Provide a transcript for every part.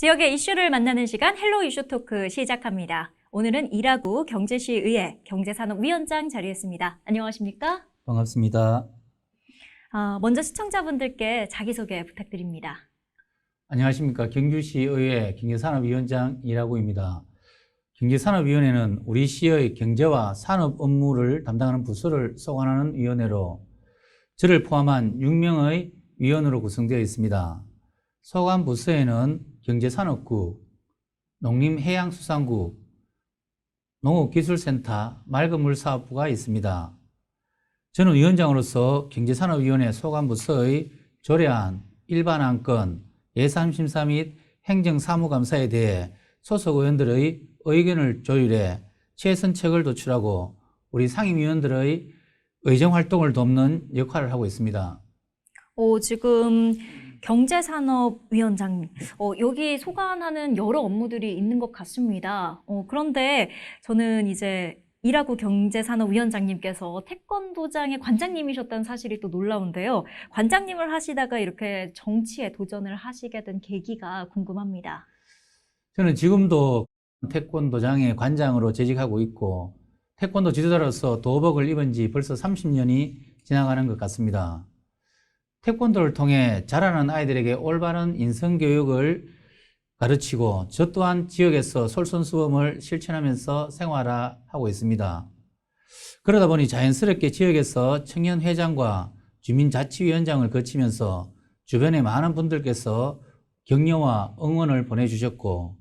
지역의 이슈를 만나는 시간 헬로 이슈 토크 시작합니다. 오늘은 이라구 경제시의회 경제산업위원장 자리했습니다. 안녕하십니까? 반갑습니다. 먼저 시청자분들께 자기소개 부탁드립니다. 안녕하십니까. 경주시의회 경제산업위원장 이라구입니다. 경제산업위원회는 우리 시의 경제와 산업 업무를 담당하는 부서를 소관하는 위원회로 저를 포함한 6명의 위원으로 구성되어 있습니다. 소관 부서에는 경제산업국, 농림해양수산국, 농업기술센터, 맑은물사업부가 있습니다. 저는 위원장으로서 경제산업위원회 소관부서의 조례안, 일반안건, 예산심사 및 행정사무감사에 대해 소속 의원들의 의견을 조율해 최선책을 도출하고 우리 상임위원들의 의정활동을 돕는 역할을 하고 있습니다. 지금 경제산업위원장님, 여기 소관하는 여러 업무들이 있는 것 같습니다. 그런데 저는 이제 이라구 경제산업위원장님께서 태권도장의 관장님이셨다는 사실이 또 놀라운데요. 관장님을 하시다가 이렇게 정치에 도전을 하시게 된 계기가 궁금합니다. 저는 지금도 태권도장의 관장으로 재직하고 있고 태권도 지도자로서 도복을 입은 지 벌써 30년이 지나가는 것 같습니다. 태권도를 통해 자라는 아이들에게 올바른 인성교육을 가르치고 저 또한 지역에서 솔선수범을 실천하면서 생활하고 있습니다. 그러다 보니 자연스럽게 지역에서 청년회장과 주민자치위원장을 거치면서 주변에 많은 분들께서 격려와 응원을 보내주셨고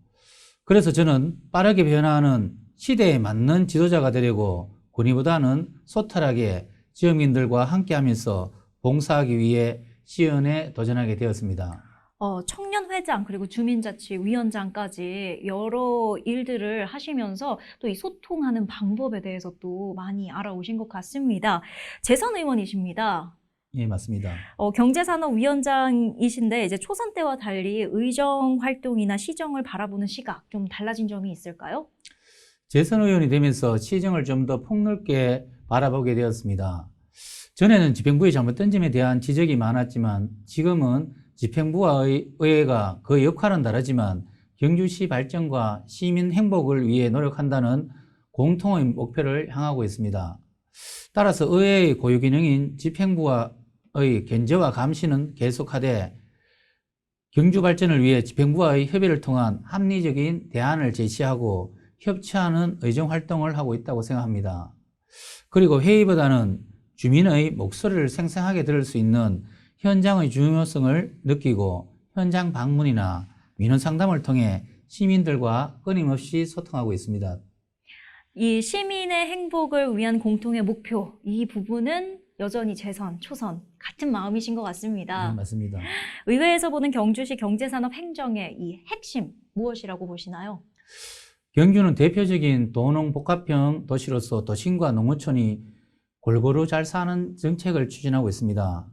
그래서 저는 빠르게 변화하는 시대에 맞는 지도자가 되려고 권위보다는 소탈하게 지역민들과 함께하면서 봉사하기 위해 시연에 도전하게 되었습니다. 청년회장 그리고 주민자치위원장까지 여러 일들을 하시면서 또 이 소통하는 방법에 대해서 또 많이 알아오신 것 같습니다. 재선 의원이십니다. 예, 맞습니다. 경제산업위원장이신데 이제 초선 때와 달리 의정 활동이나 시정을 바라보는 시각 좀 달라진 점이 있을까요? 재선 의원이 되면서 시정을 좀 더 폭넓게 바라보게 되었습니다. 전에는 집행부의 잘못된 점에 대한 지적이 많았지만 지금은 집행부와 의회가 그 역할은 다르지만 경주시 발전과 시민 행복을 위해 노력한다는 공통의 목표를 향하고 있습니다. 따라서 의회의 고유 기능인 집행부와의 견제와 감시는 계속하되 경주 발전을 위해 집행부와의 협의를 통한 합리적인 대안을 제시하고 협치하는 의정 활동을 하고 있다고 생각합니다. 그리고 회의보다는 주민의 목소리를 생생하게 들을 수 있는 현장의 중요성을 느끼고 현장 방문이나 민원 상담을 통해 시민들과 끊임없이 소통하고 있습니다. 이 시민의 행복을 위한 공통의 목표, 이 부분은 여전히 재선, 초선 같은 마음이신 것 같습니다. 네, 맞습니다. 의회에서 보는 경주시 경제산업 행정의 이 핵심 무엇이라고 보시나요? 경주는 대표적인 도농복합형 도시로서 도심과 농어촌이 골고루 잘 사는 정책을 추진하고 있습니다.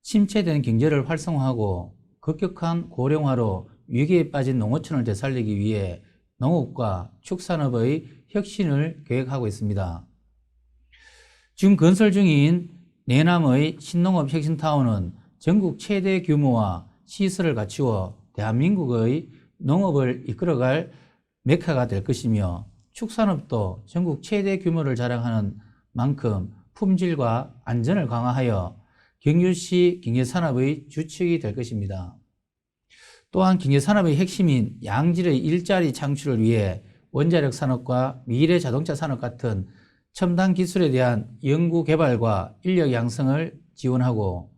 침체된 경제를 활성화하고 급격한 고령화로 위기에 빠진 농어촌을 되살리기 위해 농업과 축산업의 혁신을 계획하고 있습니다. 지금 건설 중인 내남의 신농업 혁신타운은 전국 최대 규모와 시설을 갖추어 대한민국의 농업을 이끌어갈 메카가 될 것이며 축산업도 전국 최대 규모를 자랑하는 만큼 품질과 안전을 강화하여 경주시 경제산업의 주축이 될 것입니다. 또한 경제산업의 핵심인 양질의 일자리 창출을 위해 원자력 산업과 미래 자동차 산업 같은 첨단 기술에 대한 연구 개발과 인력 양성을 지원하고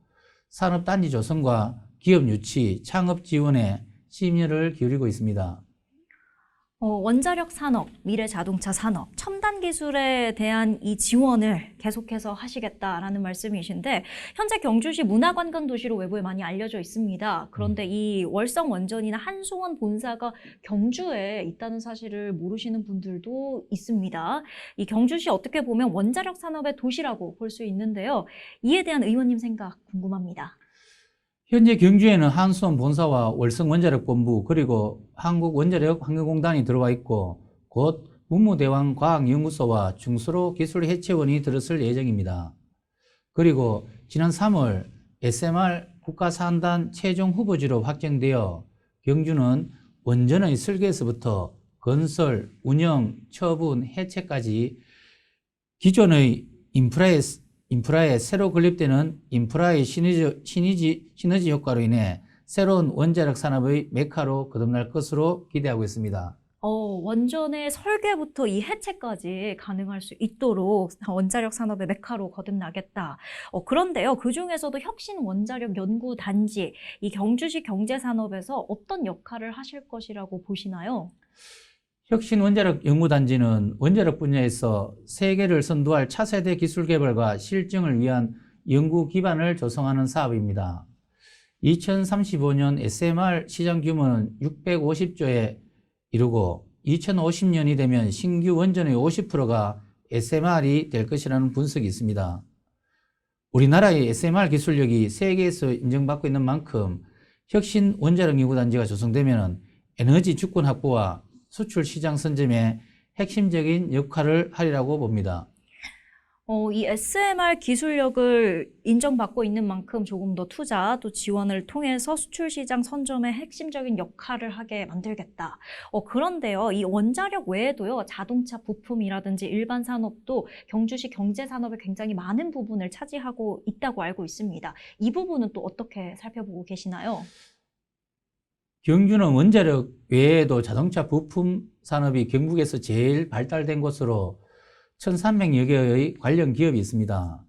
산업단지 조성과 기업 유치, 창업 지원에 심혈을 기울이고 있습니다. 원자력 산업, 미래 자동차 산업, 첨단 기술에 대한 이 지원을 계속해서 하시겠다라는 말씀이신데 현재 경주시 문화관광도시로 외부에 많이 알려져 있습니다. 그런데 이 월성 원전이나 한수원 본사가 경주에 있다는 사실을 모르시는 분들도 있습니다. 이 경주시 어떻게 보면 원자력 산업의 도시라고 볼 수 있는데요. 이에 대한 의원님 생각 궁금합니다. 현재 경주에는 한수원 본사와 월성원자력본부 그리고 한국원자력환경공단이 들어와 있고 곧 문무대왕과학연구소와 중수로기술해체원이 들어설 예정입니다. 그리고 지난 3월 SMR 국가사안단 최종 후보지로 확정되어 경주는 원전의 설계에서부터 건설, 운영, 처분, 해체까지 기존의 인프라에 새로 건립되는 인프라의 시너지 효과로 인해 새로운 원자력 산업의 메카로 거듭날 것으로 기대하고 있습니다. 원전의 설계부터 이 해체까지 가능할 수 있도록 원자력 산업의 메카로 거듭나겠다. 그런데요, 그 중에서도 혁신 원자력 연구 단지, 이 경주시 경제산업에서 어떤 역할을 하실 것이라고 보시나요? 혁신 원자력 연구단지는 원자력 분야에서 세계를 선도할 차세대 기술 개발과 실증을 위한 연구 기반을 조성하는 사업입니다. 2035년 SMR 시장 규모는 650조에 이르고 2050년이 되면 신규 원전의 50%가 SMR이 될 것이라는 분석이 있습니다. 우리나라의 SMR 기술력이 세계에서 인정받고 있는 만큼 혁신 원자력 연구단지가 조성되면 에너지 주권 확보와 수출 시장 선점에 핵심적인 역할을 하리라고 봅니다. 이 SMR 기술력을 인정받고 있는 만큼 조금 더 투자 또 지원을 통해서 수출 시장 선점에 핵심적인 역할을 하게 만들겠다. 그런데요, 이 원자력 외에도요, 자동차 부품이라든지 일반 산업도 경주시 경제산업의 굉장히 많은 부분을 차지하고 있다고 알고 있습니다. 이 부분은 또 어떻게 살펴보고 계시나요? 경주는 원자력 외에도 자동차 부품 산업이 경북에서 제일 발달된 곳으로 1,300여 개의 관련 기업이 있습니다.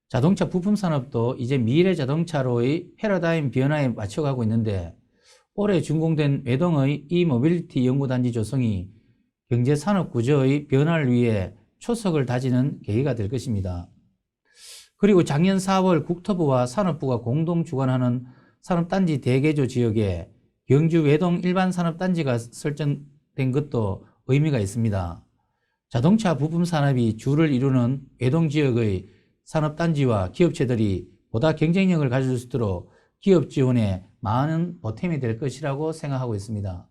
자동차 부품 산업도 이제 미래 자동차로의 패러다임 변화에 맞춰가고 있는데 올해 준공된 외동의 이모빌리티 연구단지 조성이 경제산업 구조의 변화를 위해 초석을 다지는 계기가 될 것입니다. 그리고 작년 4월 국토부와 산업부가 공동 주관하는 산업단지 대개조 지역에 경주 외동 일반산업단지가 설정된 것도 의미가 있습니다. 자동차 부품 산업이 주를 이루는 외동 지역의 산업단지와 기업체들이 보다 경쟁력을 가질 수 있도록 기업 지원에 많은 보탬이 될 것이라고 생각하고 있습니다.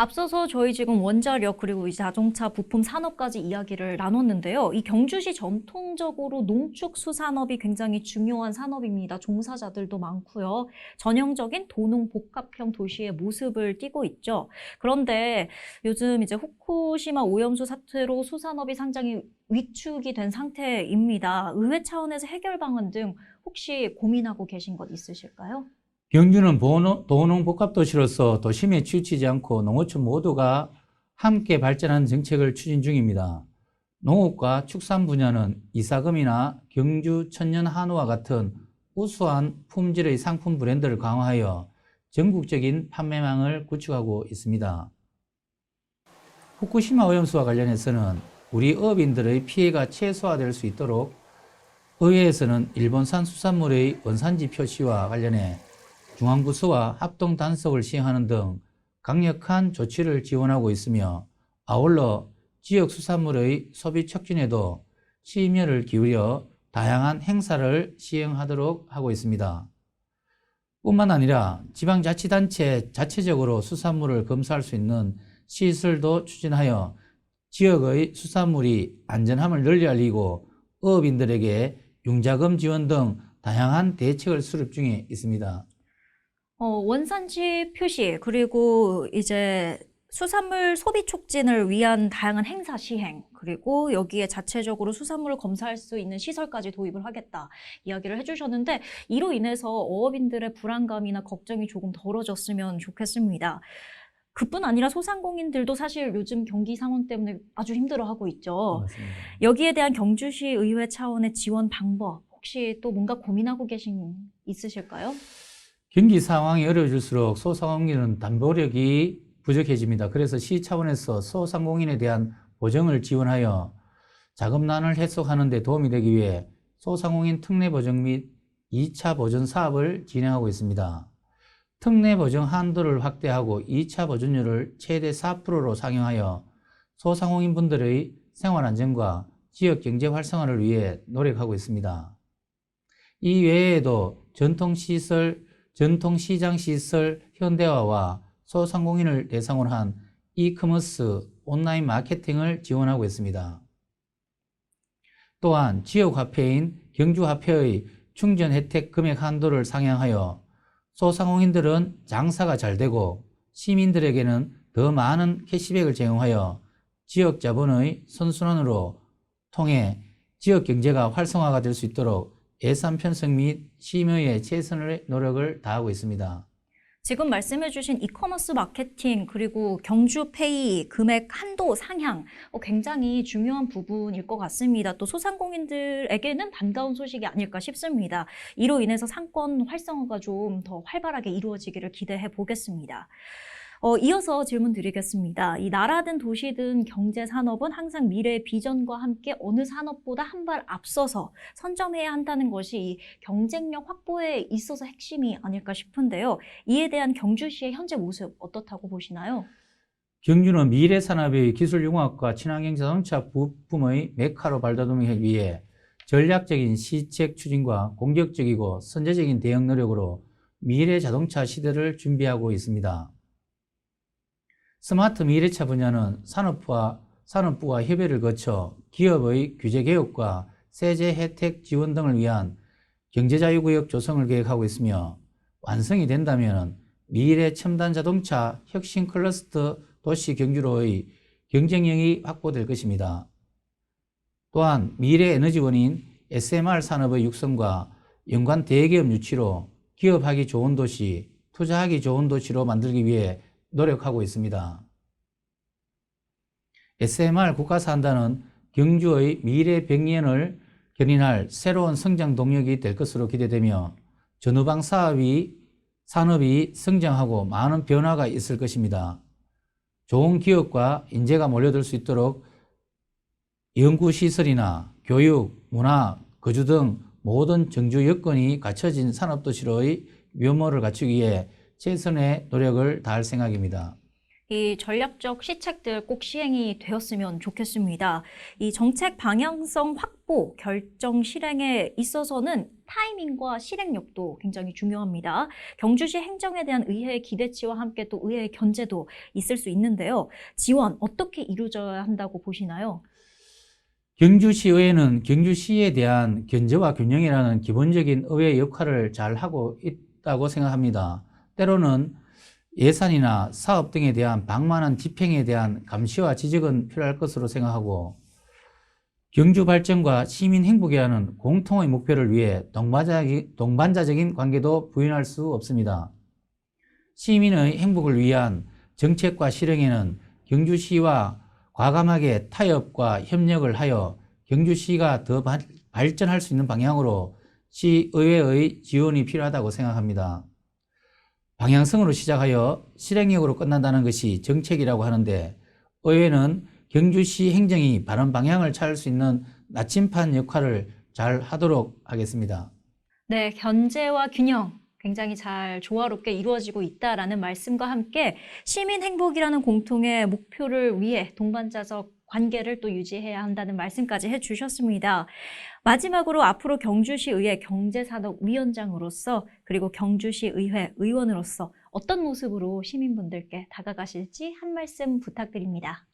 앞서서 저희 지금 원자력 그리고 이 자동차 부품 산업까지 이야기를 나눴는데요. 이 경주시 전통적으로 농축 수산업이 굉장히 중요한 산업입니다. 종사자들도 많고요. 전형적인 도농 복합형 도시의 모습을 띠고 있죠. 그런데 요즘 이제 후쿠시마 오염수 사태로 수산업이 상당히 위축이 된 상태입니다. 의회 차원에서 해결 방안 등 혹시 고민하고 계신 것 있으실까요? 경주는 도농 복합도시로서 도심에 치우치지 않고 농어촌 모두가 함께 발전하는 정책을 추진 중입니다. 농업과 축산 분야는 이사금이나 경주 천년 한우와 같은 우수한 품질의 상품 브랜드를 강화하여 전국적인 판매망을 구축하고 있습니다. 후쿠시마 오염수와 관련해서는 우리 어민들의 피해가 최소화될 수 있도록 의회에서는 일본산 수산물의 원산지 표시와 관련해 중앙부서와 합동 단속을 시행하는 등 강력한 조치를 지원하고 있으며 아울러 지역 수산물의 소비 촉진에도 심혈을 기울여 다양한 행사를 시행하도록 하고 있습니다. 뿐만 아니라 지방자치단체 자체적으로 수산물을 검사할 수 있는 시설도 추진하여 지역의 수산물이 안전함을 널리 알리고 어업인들에게 융자금 지원 등 다양한 대책을 수립 중에 있습니다. 원산지 표시, 그리고 이제 수산물 소비 촉진을 위한 다양한 행사 시행, 그리고 여기에 자체적으로 수산물을 검사할 수 있는 시설까지 도입을 하겠다 이야기를 해주셨는데, 이로 인해서 어업인들의 불안감이나 걱정이 조금 덜어졌으면 좋겠습니다. 그뿐 아니라 소상공인들도 사실 요즘 경기 상황 때문에 아주 힘들어하고 있죠. 맞습니다. 여기에 대한 경주시 의회 차원의 지원 방법, 혹시 또 뭔가 고민하고 계신 있으실까요? 경기 상황이 어려워질수록 소상공인은 담보력이 부족해집니다. 그래서 시 차원에서 소상공인에 대한 보정을 지원하여 자금난을 해소하는 데 도움이 되기 위해 소상공인 특례 보정 및 2차 보전 사업을 진행하고 있습니다. 특례 보정 한도를 확대하고 2차 보전율을 최대 4%로 상향하여 소상공인분들의 생활안정과 지역 경제 활성화를 위해 노력하고 있습니다. 이 외에도 전통시장시설 현대화와 소상공인을 대상으로 한 이커머스 온라인 마케팅을 지원하고 있습니다. 또한 지역화폐인 경주화폐의 충전 혜택 금액 한도를 상향하여 소상공인들은 장사가 잘 되고 시민들에게는 더 많은 캐시백을 제공하여 지역 자본의 선순환으로 통해 지역 경제가 활성화가 될 수 있도록 예산 편성 및 심의에 최선의 노력을 다하고 있습니다. 지금 말씀해주신 이커머스 마케팅 그리고 경주페이 금액 한도 상향 굉장히 중요한 부분일 것 같습니다. 또 소상공인들에게는 반가운 소식이 아닐까 싶습니다. 이로 인해서 상권 활성화가 좀 더 활발하게 이루어지기를 기대해 보겠습니다. 이어서 질문 드리겠습니다. 이 나라든 도시든 경제 산업은 항상 미래의 비전과 함께 어느 산업보다 한 발 앞서서 선점해야 한다는 것이 이 경쟁력 확보에 있어서 핵심이 아닐까 싶은데요. 이에 대한 경주시의 현재 모습 어떻다고 보시나요? 경주는 미래 산업의 기술융합과 친환경 자동차 부품의 메카로 발돋움하기 위해 전략적인 시책 추진과 공격적이고 선제적인 대응 노력으로 미래 자동차 시대를 준비하고 있습니다. 스마트 미래차 분야는 산업부와 협의를 거쳐 기업의 규제 개혁과 세제 혜택 지원 등을 위한 경제자유구역 조성을 계획하고 있으며 완성이 된다면 미래 첨단 자동차 혁신 클러스터 도시 경주로의 경쟁력이 확보될 것입니다. 또한 미래 에너지원인 SMR 산업의 육성과 연관 대기업 유치로 기업하기 좋은 도시, 투자하기 좋은 도시로 만들기 위해 노력하고 있습니다. SMR 국가사안단은 경주의 미래 100년을 견인할 새로운 성장 동력이 될 것으로 기대되며 전후방 산업이 성장하고 많은 변화가 있을 것입니다. 좋은 기업과 인재가 몰려들 수 있도록 연구시설이나 교육, 문화, 거주 등 모든 정주 여건이 갖춰진 산업도시로의 면모를 갖추기 위해 최선의 노력을 다할 생각입니다. 이 전략적 시책들 꼭 시행이 되었으면 좋겠습니다. 이 정책 방향성 확보, 결정 실행에 있어서는 타이밍과 실행력도 굉장히 중요합니다. 경주시 행정에 대한 의회의 기대치와 함께 또 의회의 견제도 있을 수 있는데요. 지원 어떻게 이루어져야 한다고 보시나요? 경주시의회는 경주시에 대한 견제와 균형이라는 기본적인 의회 역할을 잘 하고 있다고 생각합니다. 때로는 예산이나 사업 등에 대한 방만한 집행에 대한 감시와 지적은 필요할 것으로 생각하고 경주 발전과 시민 행복이라는 공통의 목표를 위해 동반자적인 관계도 부인할 수 없습니다. 시민의 행복을 위한 정책과 실행에는 경주시와 과감하게 타협과 협력을 하여 경주시가 더 발전할 수 있는 방향으로 시의회의 지원이 필요하다고 생각합니다. 방향성으로 시작하여 실행력으로 끝난다는 것이 정책이라고 하는데 의회는 경주시 행정이 바른 방향을 찾을 수 있는 나침반 역할을 잘 하도록 하겠습니다. 네, 견제와 균형 굉장히 잘 조화롭게 이루어지고 있다라는 말씀과 함께 시민 행복이라는 공통의 목표를 위해 동반자적 관계를 또 유지해야 한다는 말씀까지 해주셨습니다. 마지막으로 앞으로 경주시의회 경제산업위원장으로서 그리고 경주시의회 의원으로서 어떤 모습으로 시민분들께 다가가실지 한 말씀 부탁드립니다.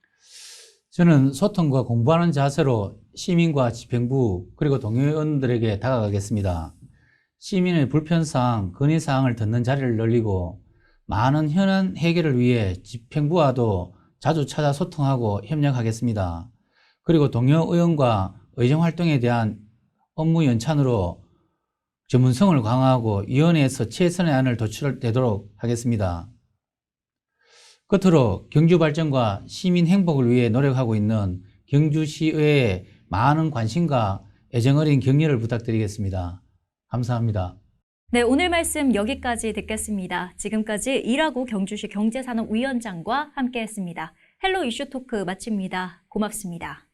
저는 소통과 공부하는 자세로 시민과 집행부 그리고 동의원들에게 다가가겠습니다. 시민의 불편사항, 건의사항을 듣는 자리를 늘리고 많은 현안 해결을 위해 집행부와도 자주 찾아 소통하고 협력하겠습니다. 그리고 동료 의원과 의정활동에 대한 업무 연찬으로 전문성을 강화하고 위원회에서 최선의 안을 도출되도록 하겠습니다. 끝으로 경주 발전과 시민 행복을 위해 노력하고 있는 경주시의회에 많은 관심과 애정어린 격려를 부탁드리겠습니다. 감사합니다. 네, 오늘 말씀 여기까지 듣겠습니다. 지금까지 일하고 경주시 경제산업위원장과 함께했습니다. 헬로 이슈 토크 마칩니다. 고맙습니다.